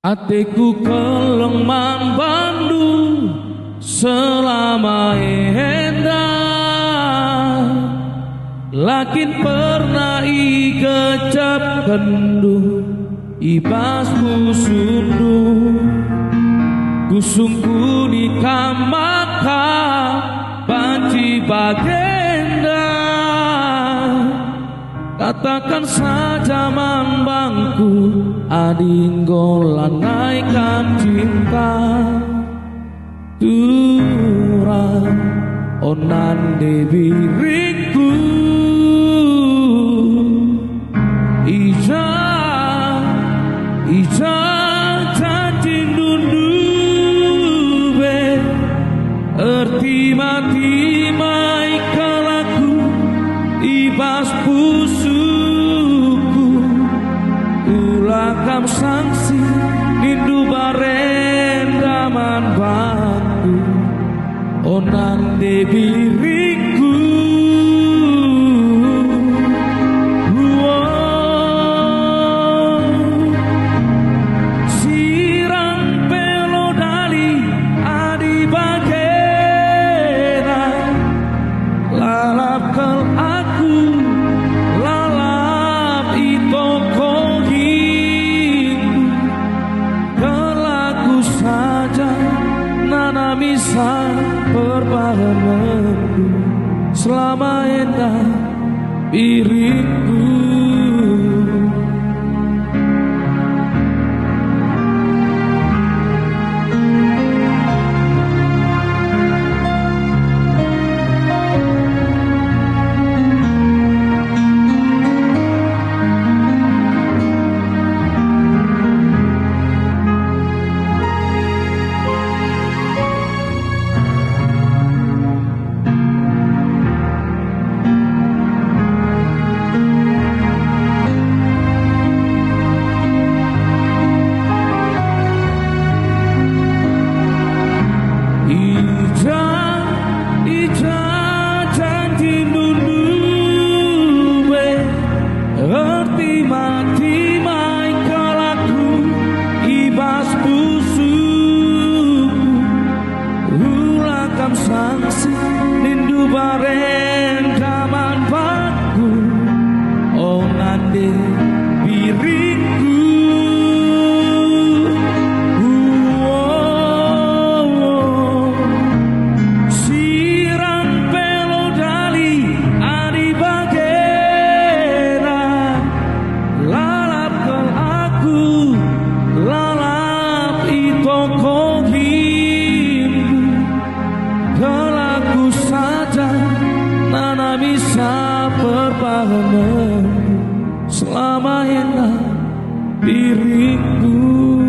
Atiku kelemang Bandung selama endah, lakin pernah kecap kendu ibas kusundu kusungku di kamaka banci bagenda. Katakan saja mambangku adinggolan naikkan cinta turang onan debiriku ija cacing dundube erti mati mai kalaku ibas pusuku ulakam sanksi nindu barendaman batu onan debiriku. Sirang pelo dali adi bagera lalap kel aku lalap itu kogiku kelaku saja nana bisa berbarenganku selama endah diriku. Sanksi nindu barendaman batu onande diriku. Sirang pelo dali adi bagera lalap kel aku lalap itu kogimu kelaku saja nana bisa berpahaman selama enak diriku.